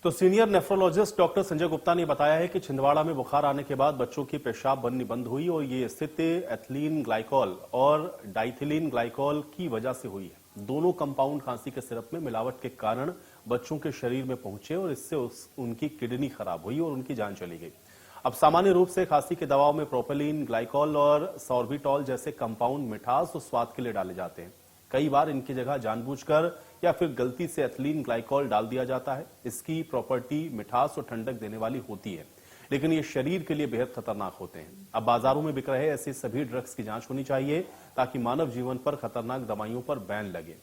तो senior nephrologist doctor Sanjay Gupta ने बताया है कि छिंदवाड़ा में बुखार आने के बाद बच्चों की पेशाब बननी बंद हुई और ये स्थिति एथिलीन ग्लाइकॉल और डाइथिलीन ग्लाइकॉल की वजह से हुई है। दोनों कंपाउंड खांसी के सिरप में मिलावट के कारण बच्चों के शरीर में पहुंचे और इससे उनकी किडनी खराब हुई और उनकी जान चली गई। अब सामान्य रूप से खांसी के दवाओं में प्रोपेलिन, ग्लाइकॉल और सॉर्बिटॉल जैसे कंपाउंड मिठास और स्वाद के लिए डाले जाते हैं। कई बार इनकी जगह जानबूझकर या फिर गलती से एथिलीन ग्लाइकॉल डाल दिया जाता है। इसकी प्रॉपर्टी मिठास और ठंडक देने वाली होती है, लेकिन ये शरीर के लिए बेहद खतरनाक होते हैं। अब बाजारों में बिक रहे ऐसे सभी ड्रग्स की जांच होनी चाहिए ताकि मानव जीवन पर खतरनाक दवाइयों पर बैन लगे।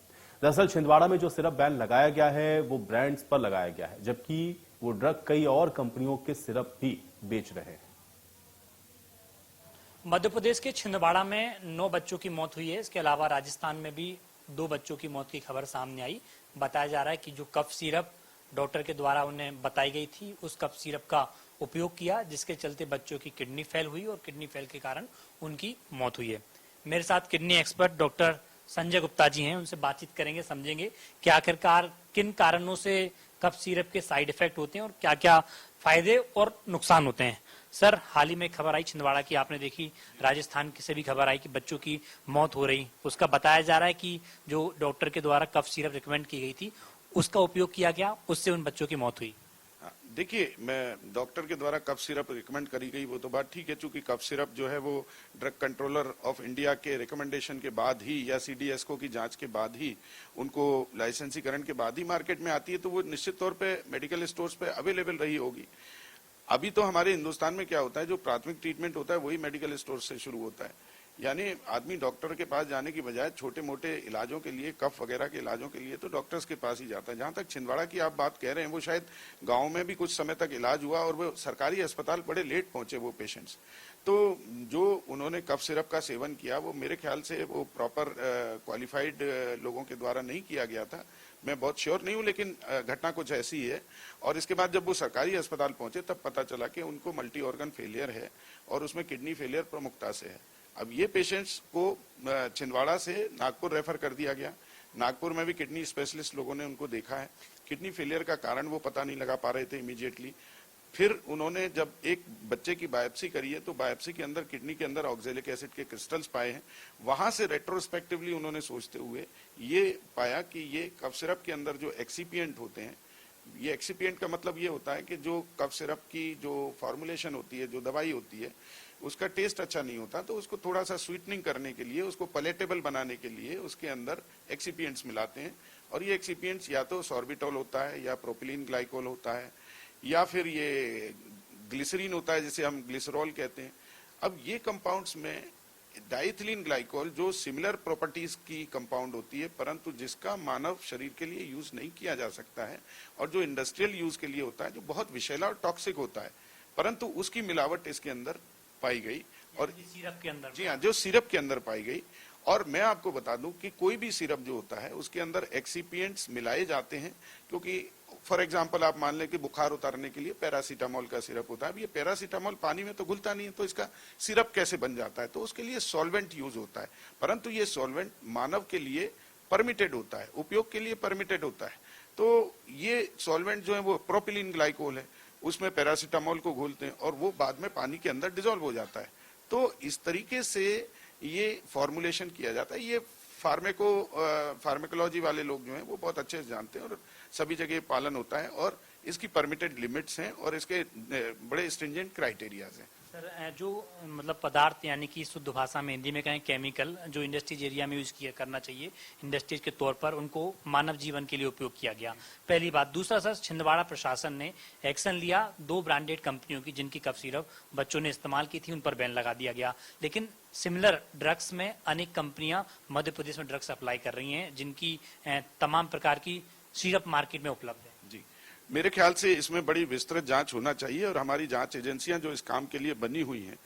दरअसल छिंदवाड़ा में जो सिरप बैन लगाया गया है वो ब्रांड्स पर लगाया गया है, जबकि वो ड्रग कई और कंपनियों के सिरप भी बेच रहे हैं। मध्य प्रदेश के छिंदवाड़ा में 9 बच्चों की मौत हुई है। इसके अलावा राजस्थान में भी 2 बच्चों की मौत की खबर सामने आई। बताया जा रहा है कि जो कफ सिरप डॉक्टर के द्वारा उन्हें बताई गई थी, उस कफ सिरप का उपयोग किया, जिसके चलते बच्चों की किडनी फेल हुई और किडनी फेल के कारण उनकी मौत हुई है। मेरे साथ kidney expert doctor Sanjay Gupta ji हैं, उनसे बातचीत करेंगे, समझेंगे कि आखिरकार किन कारणों से कफ सिरप के साइड इफेक्ट होते हैं और क्या क्या फायदे और नुकसान होते हैं। सर, हाल ही में खबर आई छिंदवाड़ा की, आपने देखी, राजस्थान से भी खबर आई कि बच्चों की मौत हो रही। उसका बताया जा रहा है कि जो डॉक्टर के द्वारा कफ सिरप रिकमेंड की गई थी, उसका उपयोग किया गया, उससे उन बच्चों की मौत हुई। देखिए, मैं डॉक्टर के द्वारा कफ सिरप रिकमेंड करी गई वो तो बात ठीक है, चूंकि कफ सिरप जो है वो ड्रग कंट्रोलर ऑफ इंडिया के रिकमेंडेशन के बाद ही या सीडीएसको की जांच के बाद ही, उनको लाइसेंसीकरण के बाद ही मार्केट में आती है, तो वो निश्चित तौर पे मेडिकल स्टोर्स पे अवेलेबल रही होगी। अभी तो हमारे हिंदुस्तान में क्या होता है, जो प्राथमिक ट्रीटमेंट होता है वही मेडिकल स्टोर से शुरू होता है। यानी आदमी डॉक्टर के पास जाने की बजाय छोटे मोटे इलाजों के लिए, कफ वगैरह के इलाजों के लिए तो डॉक्टर्स के पास ही जाता है। जहां तक छिंदवाड़ा की आप बात कह रहे हैं, वो शायद गांव में भी कुछ समय तक इलाज हुआ और वो सरकारी अस्पताल बड़े लेट पहुंचे वो पेशेंट्स। तो जो उन्होंने कफ सिरप का सेवन किया, वो मेरे ख्याल से वो प्रॉपर क्वालिफाइड लोगों के द्वारा नहीं किया गया था। मैं बहुत श्योर नहीं हूं, लेकिन घटना कुछ ऐसी ही है। और इसके बाद जब वो सरकारी अस्पताल पहुंचे तब पता चला कि उनको मल्टी ऑर्गन फेलियर है और उसमें किडनी फेलियर प्रमुखता से है। अब ये पेशेंट्स को छिंदवाड़ा से नागपुर रेफर कर दिया गया। नागपुर में भी किडनी स्पेशलिस्ट लोगों ने उनको देखा है। किडनी फेलियर का कारण वो पता नहीं लगा पा रहे थे इमीडिएटली। फिर उन्होंने जब एक बच्चे की बायोप्सी करी है, तो बायोप्सी के अंदर किडनी के अंदर ऑक्जेलिक एसिड के क्रिस्टल्स पाए हैं। वहां से रेट्रोस्पेक्टिवली उन्होंने सोचते हुए ये पाया कि ये कफ सिरप के अंदर जो एक्सीपिएंट होते हैं, ये एक्सीपिएंट का मतलब ये होता है कि जो कफ सिरप की जो फॉर्मुलेशन होती है, जो दवाई होती है, उसका टेस्ट अच्छा नहीं होता, तो उसको थोड़ा सा स्वीटनिंग करने के लिए, उसको पलेटेबल बनाने के लिए उसके अंदर एक्सीपिएंट्स मिलाते हैं। और ये एक्सीपिएंट्स या तो सॉर्बिटॉल होता है, या प्रोपिलीन ग्लाइकोल होता है, या फिर ये ग्लिसरीन होता है, जिसे हम ग्लिसरॉल कहते हैं। अब ये कंपाउंड्स में डाइथिलीन ग्लाइकोल जो सिमिलर प्रॉपर्टीज की कंपाउंड होती है, परंतु जिसका मानव शरीर के लिए यूज नहीं किया जा सकता है और जो इंडस्ट्रियल यूज के लिए होता है, जो बहुत विषैला और टॉक्सिक होता है, परंतु उसकी मिलावट इसके अंदर पाई गई। और सिरप के अंदर, जी हाँ, जो सिरप के अंदर पाई गई। और मैं आपको बता दूं कि कोई भी सिरप जो होता है उसके अंदर एक्सीपिएंट्स मिलाए जाते हैं, क्योंकि फॉर एग्जांपल आप मान लें कि बुखार उतारने के लिए पैरासीटामोल का सिरप होता है। अब ये पैरासीटामोल पानी में तो घुलता नहीं है, तो इसका सिरप कैसे बन जाता है? तो उसके लिए सॉल्वेंट यूज होता है, परंतु ये सॉल्वेंट मानव के लिए परमिटेड होता है, उपयोग के लिए परमिटेड होता है। तो ये सॉल्वेंट जो है वो प्रोपिलीन ग्लाइकोल है, उसमें पैरासीटामोल को घोलते हैं और वो बाद में पानी के अंदर डिजोल्व हो जाता है। तो इस तरीके से ये फॉर्मुलेशन किया जाता है। ये फार्मेकोलॉजी वाले लोग जो हैं वो बहुत अच्छे से जानते हैं और सभी जगह पालन होता है और इसकी परमिटेड लिमिट्स हैं और इसके बड़े स्ट्रिंजेंट क्राइटेरियाज हैं। सर, जो मतलब पदार्थ, यानी कि शुद्ध भाषा में हिंदी में कहें केमिकल, जो इंडस्ट्रीज एरिया में यूज करना चाहिए इंडस्ट्रीज के तौर पर, उनको मानव जीवन के लिए उपयोग किया गया, पहली बात। दूसरा सर, छिंदवाड़ा प्रशासन ने एक्शन लिया 2 ब्रांडेड कंपनियों की जिनकी कफ सिरप बच्चों ने इस्तेमाल की थी, उन पर बैन लगा दिया गया। लेकिन सिमिलर ड्रग्स में अनेक कंपनियां मध्य प्रदेश में ड्रग्स अप्लाई कर रही हैं, जिनकी तमाम प्रकार की सिरप मार्केट में उपलब्ध है। जी, मेरे ख्याल से इसमें बड़ी विस्तृत जांच होना चाहिए और हमारी जांच एजेंसियां जो इस काम के लिए बनी हुई हैं,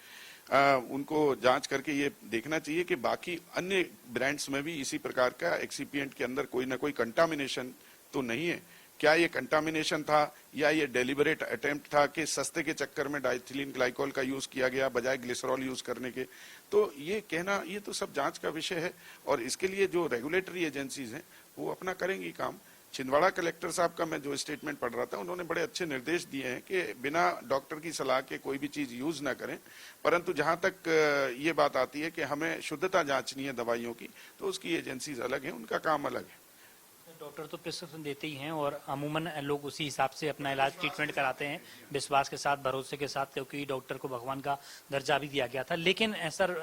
उनको जांच करके ये देखना चाहिए कि बाकी अन्य ब्रांड्स में भी इसी प्रकार का एक्सीपिएंट के अंदर कोई ना कोई कंटामिनेशन तो नहीं है। क्या ये कंटामिनेशन था या ये डेलिबरेट अटेम्प्ट था कि सस्ते के चक्कर में डाइथिलीन ग्लाइकोल का यूज किया गया बजाय ग्लिसरॉल यूज करने के? तो ये कहना, ये तो सब जांच का विषय है और इसके लिए जो रेगुलेटरी एजेंसीज हैं वो अपना करेंगी काम। छिंदवाड़ा कलेक्टर साहब का मैं जो स्टेटमेंट पढ़ रहा था, उन्होंने बड़े अच्छे निर्देश दिए हैं कि बिना डॉक्टर की सलाह के कोई भी चीज यूज ना करें, परंतु जहां तक ये बात आती है कि हमें शुद्धता जांचनी है दवाइयों की, तो उसकी एजेंसीज अलग हैं, उनका काम अलग है। डॉक्टर तो प्रिस्क्रिप्शन देते ही हैं और अमूमन लोग उसी हिसाब से अपना इलाज ट्रीटमेंट कराते हैं, विश्वास के साथ, भरोसे के साथ, क्योंकि डॉक्टर को भगवान का दर्जा भी दिया गया था। लेकिन सर,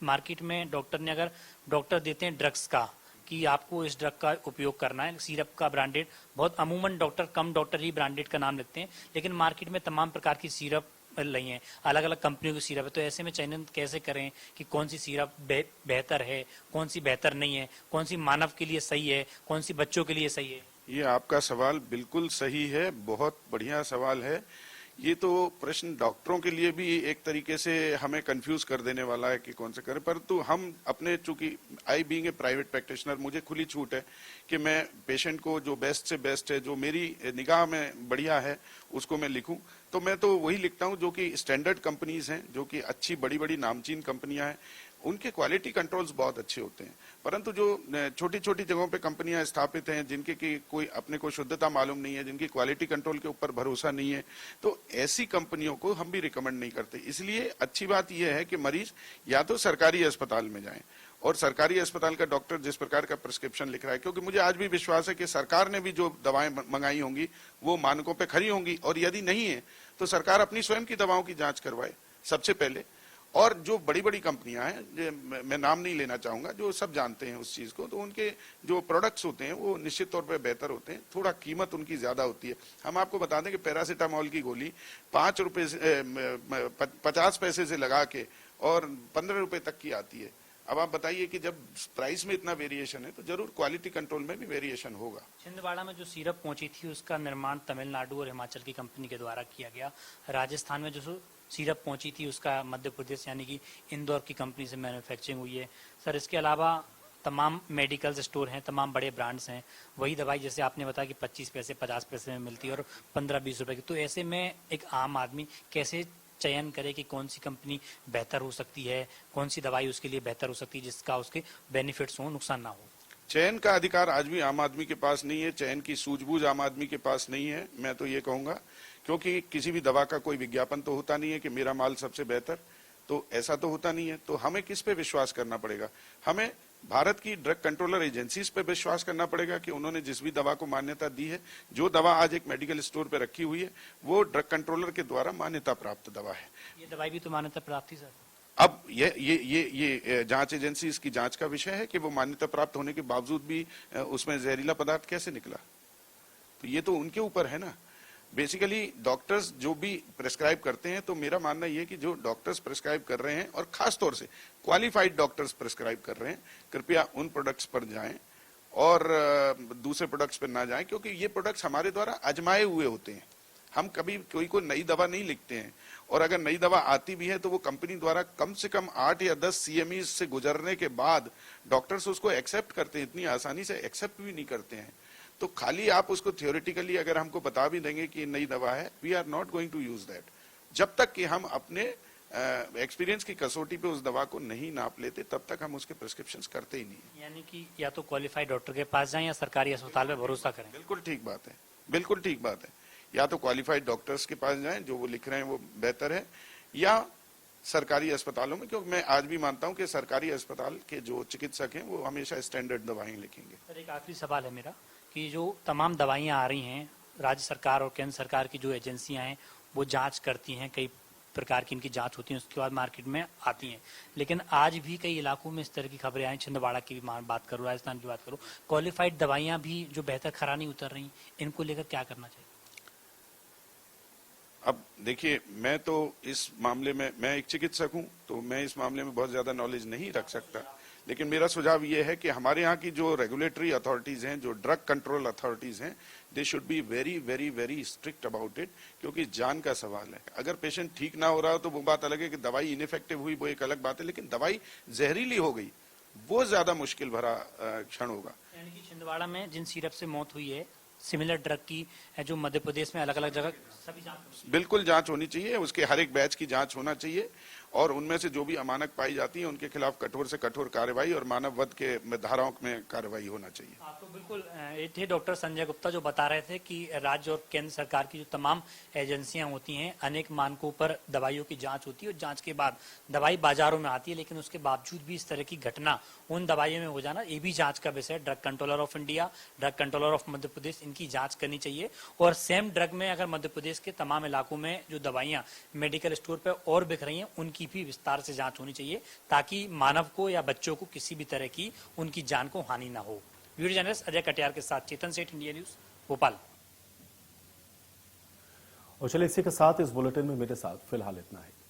मार्केट में डॉक्टर ने, अगर डॉक्टर देते हैं ड्रग्स का कि आपको इस ड्रग का उपयोग करना है, सिरप का ब्रांडेड, बहुत अमूमन कम डॉक्टर ही ब्रांडेड का नाम लिखते हैं, लेकिन मार्केट में तमाम प्रकार की सिरप रही हैं, अलग अलग कंपनियों की सिरप है। तो ऐसे में चयन कैसे करें कि कौन सी सिरप बेहतर है, कौन सी बेहतर नहीं है, कौन सी मानव के लिए सही है, कौन सी बच्चों के लिए सही है? ये आपका सवाल बिल्कुल सही है, बहुत बढ़िया सवाल है। ये तो प्रश्न डॉक्टरों के लिए भी एक तरीके से हमें कंफ्यूज कर देने वाला है कि कौन से करें, परंतु हम अपने, चूंकि I being a private practitioner, मुझे खुली छूट है कि मैं पेशेंट को जो बेस्ट से बेस्ट है, जो मेरी निगाह में बढ़िया है, उसको मैं लिखूं। तो मैं तो वही लिखता हूं जो कि स्टैंडर्ड कंपनीज हैं, जो कि अच्छी बड़ी बड़ी नामचीन कंपनियां हैं, उनके क्वालिटी कंट्रोल्स बहुत अच्छे होते हैं। परंतु जो छोटी छोटी जगहों पे कंपनियां स्थापित हैं, जिनके की कोई अपने को शुद्धता मालूम नहीं है, जिनकी क्वालिटी कंट्रोल के ऊपर भरोसा नहीं है, तो ऐसी कंपनियों को हम भी रिकमेंड नहीं करते। इसलिए अच्छी बात यह है कि मरीज या तो सरकारी अस्पताल में जाएं, और सरकारी अस्पताल का डॉक्टर जिस प्रकार का प्रिस्क्रिप्शन लिख रहा है, क्योंकि मुझे आज भी विश्वास है कि सरकार ने भी जो दवाएं मंगाई होंगी वो मानकों पे खरी होंगी, और यदि नहीं है तो सरकार अपनी स्वयं की दवाओं की जांच करवाए सबसे पहले। और जो बड़ी बड़ी कंपनियां हैं, मैं नाम नहीं लेना चाहूंगा, जो सब जानते हैं उस चीज को, तो उनके जो प्रोडक्ट्स होते हैं वो निश्चित तौर पे बेहतर होते हैं, थोड़ा कीमत उनकी ज्यादा होती है। हम आपको बता दें कि पैरासीटामोल की गोली 5 रुपए 50 पैसे से लगा के और 15 रुपए तक की आती है। अब आप बताइए कि जब प्राइस में इतना वेरिएशन है, तो जरूर क्वालिटी कंट्रोल में भी वेरिएशन होगा। छिंदवाड़ा में जो सिरप पहुंची थी, उसका निर्माण तमिलनाडु और हिमाचल की कंपनी के द्वारा किया गया। राजस्थान में जो सिरप पहुंची थी, उसका मध्य प्रदेश यानी कि इंदौर की कंपनी से मैन्युफैक्चरिंग हुई है। सर, इसके अलावा तमाम मेडिकल स्टोर हैं, तमाम बड़े ब्रांड्स हैं, वही दवाई जैसे आपने बताया कि 25 पैसे 50 पैसे में मिलती है और 15-20 रुपए की। तो ऐसे में एक आम आदमी कैसे चयन करे कि कौन सी कंपनी बेहतर हो सकती है, कौन सी दवाई उसके लिए बेहतर हो सकती है, जिसका उसके बेनिफिट्स हो, नुकसान ना हो? चयन का अधिकार आज भी आम आदमी के पास नहीं है, चयन की सूझबूझ आम आदमी के पास नहीं है, मैं तो ये कहूंगा, क्योंकि किसी भी दवा का कोई विज्ञापन तो होता नहीं है कि मेरा माल सबसे बेहतर, तो ऐसा तो होता नहीं है। तो हमें किस पे विश्वास करना पड़ेगा? हमें भारत की ड्रग कंट्रोलर एजेंसीज पे विश्वास करना पड़ेगा कि उन्होंने जिस भी दवा को मान्यता दी है, जो दवा आज एक मेडिकल स्टोर पे रखी हुई है, वो ड्रग कंट्रोलर के द्वारा मान्यता प्राप्त दवा है। ये दवाई भी तो मान्यता प्राप्त थी सर। अब ये जांच एजेंसी इसकी जांच का विषय है कि वो मान्यता प्राप्त होने के बावजूद भी उसमें जहरीला पदार्थ कैसे निकला, तो ये तो उनके ऊपर है ना। बेसिकली डॉक्टर्स जो भी प्रेस्क्राइब करते हैं, तो मेरा मानना यह है कि जो डॉक्टर्स प्रेस्क्राइब कर रहे हैं, और खास तौर से क्वालिफाइड डॉक्टर्स प्रेस्क्राइब कर रहे हैं, कृपया उन प्रोडक्ट्स पर जाएं और दूसरे प्रोडक्ट्स पर ना जाएं, क्योंकि ये प्रोडक्ट्स हमारे द्वारा आजमाए हुए होते हैं। हम कभी कोई नई दवा नहीं लिखते हैं, और अगर नई दवा आती भी है तो वो कंपनी द्वारा कम से कम 8 या 10 CME से गुजरने के बाद डॉक्टर्स उसको एक्सेप्ट करते हैं, इतनी आसानी से एक्सेप्ट भी नहीं करते हैं। तो खाली आप उसको थियोरेटिकली अगर हमको बता भी देंगे कि नई दवा है, we are not going to use that, जब तक कि हम अपने एक्सपीरियंस की कसौटी पे उस दवा को नहीं नाप लेते, तब तक हम उसके प्रिस्क्रिप्शंस करते ही नहीं। यानी कि या तो क्वालिफाइड डॉक्टर के पास जाएं या सरकारी अस्पताल पे भरोसा करें। बिल्कुल ठीक बात है, बिल्कुल ठीक बात है। या तो क्वालिफाइड डॉक्टर्स के पास जाएं, जो वो लिख रहे हैं वो बेहतर है, या सरकारी अस्पतालों में, क्योंकि मैं आज भी मानता हूं कि सरकारी अस्पताल के जो चिकित्सक हैं वो हमेशा स्टैंडर्ड दवाएं लिखेंगे। सर, एक आखिरी सवाल है मेरा कि जो तमाम दवाइयां आ रही हैं, राज्य सरकार और केंद्र सरकार की जो एजेंसियां हैं वो जांच करती हैं, कई प्रकार की इनकी जांच होती है, उसके बाद मार्केट में आती हैं। लेकिन आज भी कई इलाकों में इस तरह की खबरें आई, छिंदवाड़ा की भी बात करूँ, राजस्थान की बात करूँ, क्वालिफाइड दवाइयां भी जो बेहतर खरा नहीं उतर रही, इनको लेकर क्या करना चाहिए? अब देखिए, मैं तो इस मामले में, मैं एक चिकित्सक हूं, तो मैं इस मामले में बहुत ज्यादा नॉलेज नहीं रख सकता, लेकिन मेरा सुझाव ये है कि हमारे यहाँ की जो रेगुलेटरी अथॉरिटीज हैं, जो ड्रग कंट्रोल अथॉरिटीज हैं, they should be very very very strict about it, क्योंकि जान का सवाल है। अगर पेशेंट ठीक ना हो रहा हो तो वो बात अलग है कि दवाई इनइफेक्टिव हुई, वो एक अलग बात है, लेकिन दवाई जहरीली हो गई, वो ज्यादा मुश्किल भरा क्षण होगा। यानी कि छिंदवाड़ा में जिन सिरप से मौत हुई है, सिमिलर ड्रग की जो मध्य प्रदेश में अलग अलग जगह सभी जांच बिल्कुल जांच होनी चाहिए, उसके हर एक बैच की जांच होना चाहिए, और उनमें से जो भी अमानक पाई जाती है उनके खिलाफ कठोर से कठोर कार्रवाई और मानव वध के धाराओं में कार्रवाई होना चाहिए। हाँ, तो बिल्कुल ये थे डॉक्टर संजय गुप्ता जो बता रहे थे कि राज्य और केंद्र सरकार की जो तमाम एजेंसियां होती हैं अनेक मानकों पर दवाइयों की जांच होती है और जांच के बाद दवाई बाजारों में आती है, लेकिन उसके बावजूद भी इस तरह की घटना उन दवाइयों में हो जाना ये भी जांच का विषय। Drug controller of India, drug controller of Madhya Pradesh इनकी जांच करनी चाहिए और सेम ड्रग में अगर मध्य प्रदेश के तमाम इलाकों में जो दवाइयां मेडिकल स्टोर पर और बिक रही हैं उनकी भी विस्तार से जांच होनी चाहिए ताकि मानव को या बच्चों को किसी भी तरह की उनकी जान को हानि न हो। वीडियो जर्नलिस्ट अजय कटियार के साथ चेतन सेठ, इंडिया न्यूज, भोपाल। और चलिए इसी के साथ इस बुलेटिन में मेरे साथ फिलहाल इतना है।